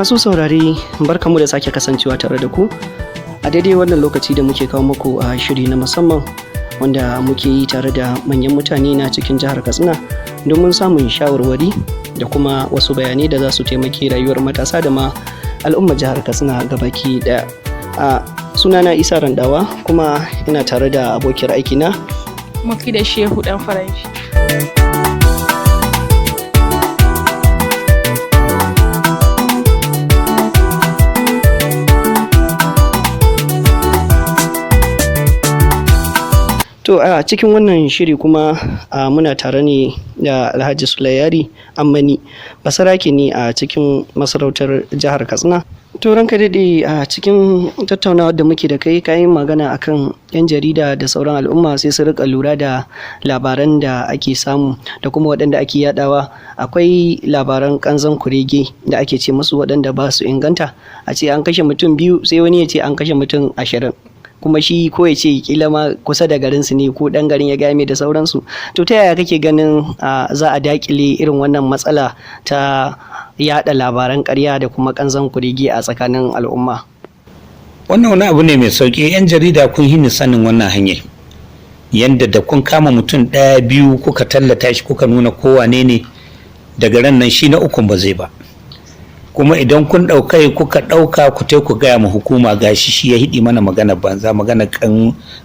masu saurari barkamu da sake kasancewa tare da ku a daidai wannan lokaci da muke kawo muku a shiri na musamman wanda muke yi tare da manyan mutane na cikin jihar Katsina domin samun shawarwari da kuma wasu bayanai da za su taimaki rayuwar matasa da ma al'ummar jihar Katsina gabaki daya. Sunana Isa Randawa kuma ina tare da abokiyar aikina Mafi da Shehu dan Faranshi. To a cikin wannan shiri kuma muna tare ne da Alhaji Sulayari Ammani, basarake ne a cikin masarautar jihar Katsina. To ranka daɗe, a cikin tattaunawar da muke da kai kayi magana akan 'yan jarida da sauran al'umma sai su rika lura da labaran da ake samu da kuma waɗanda ake yadawa. Akwai labaran kanzon kurege da ake ce musu waɗanda ba su inganta, a ce an kashe mutum 2 sai wani ya ce an kashe mutum 20. kuma shi ko ya ce kila ma kusa da garin su ne ko dan garin ya game da sauransu. To ta yaya kake ganin za a dakile irin wannan matsala ta yada labaran ƙarya da kuma kanzon kurege a tsakanin al'umma? Wannan wani abu ne mai sauki. 'Yan jarida kun hini sanin wannan hanyar, yanda da kun kama mutum 1-2 kuka tallata shi kuka nuna kowane ne, daga ran nan shi na ukun ba zai ba. Kuma idan kun kuka ɗauka ku ku gaya ma hukuma gashi shi ya hidi mana magana banza, magana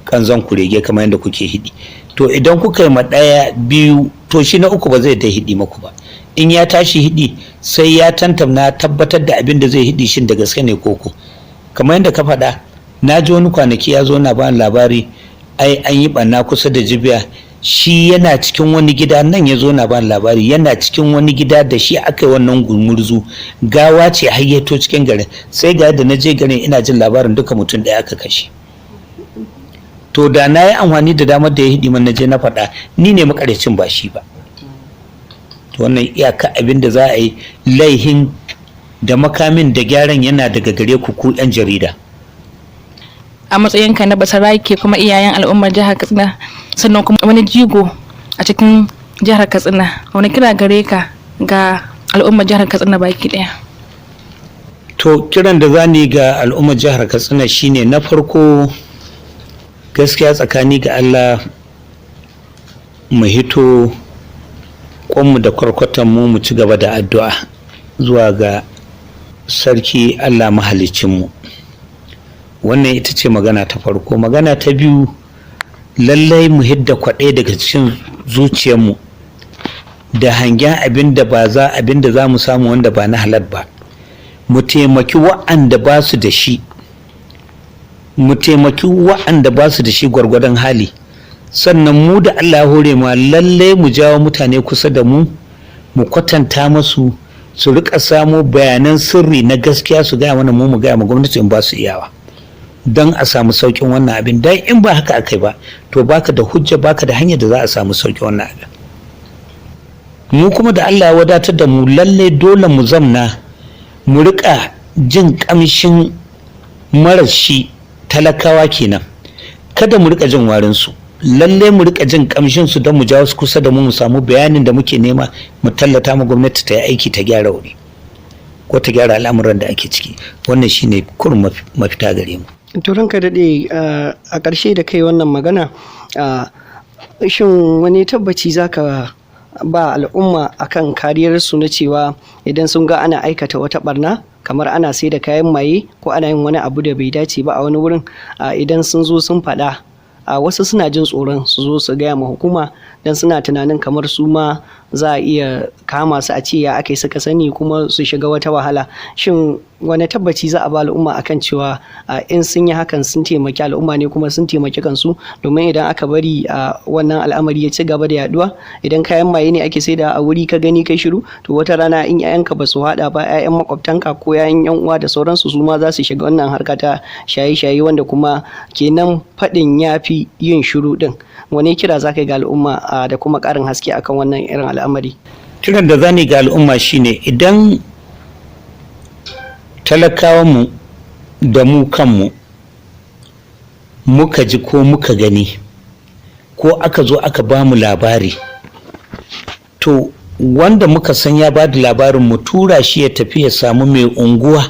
kanzon kurege kamar yadda kuke hidi. To idan kuka yi ma 1-2 to shi na uku ba zai da hidi maku ba. In ya tashi hidi sai ya tantamna tabbatar da abin da zai hidi shin da gaske ne koko. Kamar yadda ka faɗa, na ji wani kwanaki ya zo na ba labari ai an yi ɓanna kusa da Jibiya. Shi yana cikin wani gida, nan ya zo na ba labari yana cikin wani gida da shi aka yi wannan gumurzu, gawa ce hayyato cikin garin. Sai ga da na je garin ina jin labarin duka mutum ɗaya aka kashe. To da na yi amfani da damar da ya hidi man na je na faɗa, ni ne makarecin ba shi ba. Wannan iyaka abin da za a yi, laihin da makamin da gyaran yana daga gare ku 'yan jarida. A matsayinka na basarake kuma iyayen al'ummar jihar Katsina, sannan kuma wani jigo a cikin jihar Katsina, wani kira gare ka ga al'ummar jihar Katsina baki daya? To kiran da zani ga al'ummar jihar Katsina shine, na farko gaskiya tsakani ga Allah mu hito kwanmu da kwarkwatan mu ci gaba da addu'a zuwa ga sarki Allah mahaliccinmu. Wannan ita ce magana ta farko. Magana ta biyu, lallai mu hidda kwaɗe daga cikin zuciyarmu da hangen abin da za mu samu wanda ba na halal ba. Mu taimaki wa'anda ba su da shi, gwargwadon hali. Sannan mu da Allah ya hore ma, lallai mu jawo mutane kusa da mu kwatanta masu su rika samo bayanan sirri na gaskiya su gaya mana, mu gaya ma gwamnati in ba su iyawa, don a samu saukin wannan abin. Dan in ba haka akai ba, to baka da hujja, baka da hanyar da za a samu saukin wannan abin. Mu kuma da Allah ya wadatar da mu, lalle dole mu zamna mu rika jin kamshin marashi, talakawa kenan, kada mu rika jin warin su. Lalle mu rika jin kamshin su don mu jawo su kusa da mu samu bayanin da muke nema, mu tallata mu gwamnati ta yi aiki, ta gyara wuri ko ta gyara al'amuran da ake ciki. Wannan shine kurin mafita gare mu. To ranka daɗe, a ƙarshe da kai wannan magana, shin wani tabbaci za ka ba al'umma akan kariyarsu na cewa idan sun ga ana aikata wata barna, kamar ana sai da kayan maye ko ana yin wani abu da bai dace ba a wani wurin, idan sun zo sun faɗa, wasu suna jin tsoron su zo su gaya ma hukuma don suna tunanin kamar su ma za a iya kama su a ce ya aka yi suka sani kuma su shiga wata wahala. Shin wani tabbaci za a ba al'umma akan cewa in sun yi hakan sun taimaki al'umma ne kuma sun taimaki kansu? Domin idan aka bari wannan al'amari ya ci gaba da yaduwa, idan kayan maye ne ake saida a wuri ka gani kai shiru, to wata rana in 'ya'yanka ba su haɗa ba, 'ya'yan makwabtanka ko 'ya'yan 'yan uwa da sauransu, su ma za su shiga wannan harka ta shaye-shaye, wanda kuma kenan faɗin ya fi yin shiru din. Wani kira za ka yi ga al'umma da kuma ƙarin haske akan wannan irin al'amari? Kiran da zani ga al'umma shine, idan talakawanmu da mu kanmu muka ji ko muka gani ko aka zo aka ba mu labari, to wanda muka san ya ba da labarin mu tura shi ya tafi ya samu mai unguwa,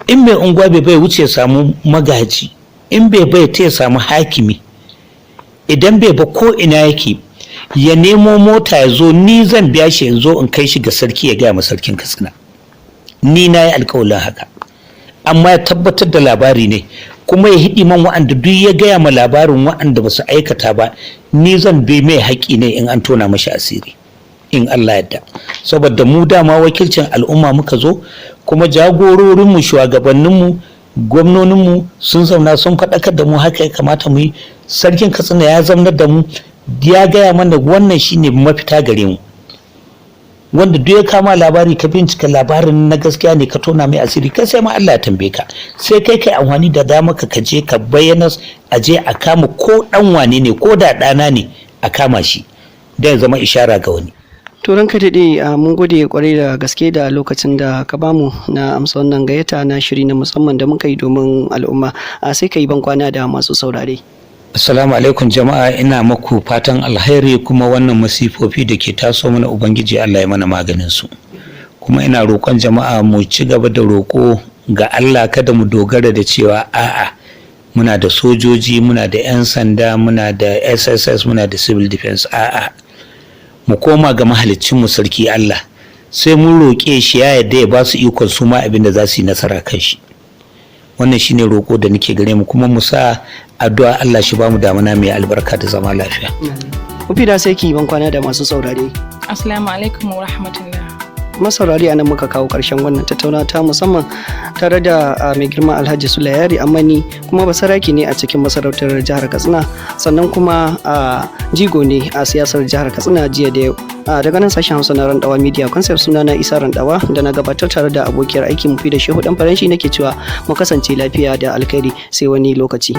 in mai unguwa bai wuce ya samu magaji, in bai ta ya samu hakimi, idan bai ba ko ina yake ya nemo mota ya zo, ni zan biya shi ya zo in kai shi ga sarki ya gaya ma sarkin Katsina. Ni na yi alkawalin haka, amma ya tabbatar da labari ne, kuma ya hidi man wa'anda duk ya gaya ma labarin wa'anda ba su aikata ba, ni zan bi mai haƙi ne in an tona mashi asiri in Allah yadda. Saboda mu dama wakilcin al'umma muka zo, kuma jagororinmu, shugabanninmu, gwamnoninmu sun zauna sun faɗakar da mu haka ya kamata mu yi. Sarkin Katsina ya zaunar da mu, ya gaya mana wannan shine mafita gare mu, wanda duk ya kama labari ka bincika labarin na gaskiya ne ka tona mai asiri, kai sai ma Allah ya tambaye ka, sai kai amfani da dama ka je ka bayyana, a je a kama ko dan wane ne, ko da ɗana ne a kama shi da ya zama ishara ga wani. To ranka daɗe, mun gode kwarai da gaske da lokacin da ka bamu na amsa wannan gayyata na shiri na musamman da muka yi domin al'umma. Sai ka yi ban kwana da masu saurare. Assalamu alaikum jama'a, ina maku fatan alheri, kuma wannan masifofi da ke taso mana Ubangiji Allah ya mana maganin su. Kuma ina roƙon jama'a mu ci gaba da roƙo ga Allah, kada mu dogara da cewa a'a muna da sojoji, muna da 'yan sanda, muna da SSS, muna da civil defense. A'a, mu koma ga mahaliccin mu sarki Allah, sai mun roƙe shi ya yarda ya ba su ikon su ma abin da za su yi nasara kan shi. Wannan shine roƙo da nake gare mu, kuma mu sa addu'a Allah shi ba mu damana mai albarka da zama lafiya. Mufida, sai ki ban kwana da masu saurare. Assalamu alaikum wa rahmatullah. Masaurari, anan muka kawo ƙarshen wannan tattaunawa ta musamman tare da mai girma Alhaji Sulayari Amani, kuma basaraki ne a cikin masarautar jihar Katsina, sannan kuma jigo ne a siyasar jihar Katsina jiya da yau. Daga nan sashen Hausa na Randawa Media Concept, sunana Isa Randawa da na gabatar tare da abokiyar aiki Mufida Shehu Dan Faranshi, nake cewa mu kasance lafiya da alkhairi sai wani lokaci.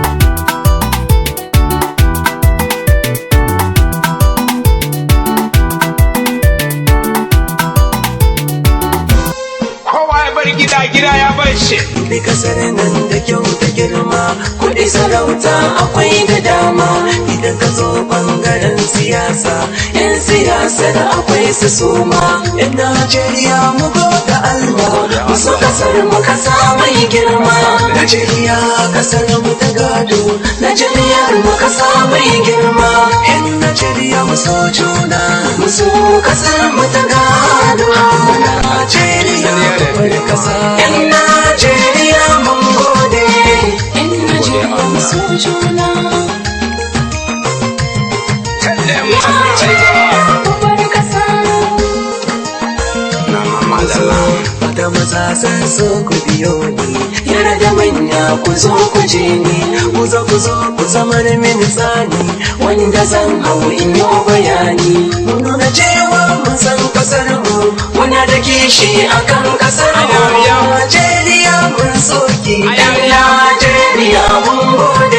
Gida ya bar shi. Bi kasar nan da kyau da girma, kuɗi sarauta akwai da dama. Idan ka zo bangaren siyasa, 'yan siyasar akwai su suma. 'Yan Najeriya mu da Allah, mu so kasar mu kasa mai girma. Najeriya kasar mu ta gado, Najeriya mu kasa mai girma. 'Yan Najeriya mu so juna, mu so kasar mu ta gado. Najeriya babbar kasa. 'Yan Najeriya mun gode, 'yan Najeriya mu so juna. Babbar kasa. Mata maza san so ku biyo ni, yara da manya ku zo ku je ni, ku zo ku zama da mini tsani, wanda zan hau in yi bayani. Mun nuna cewa mun san kasar mu, muna da kishi akan kasar mu. Najeriya mun soki, 'yan Najeriya mun gode.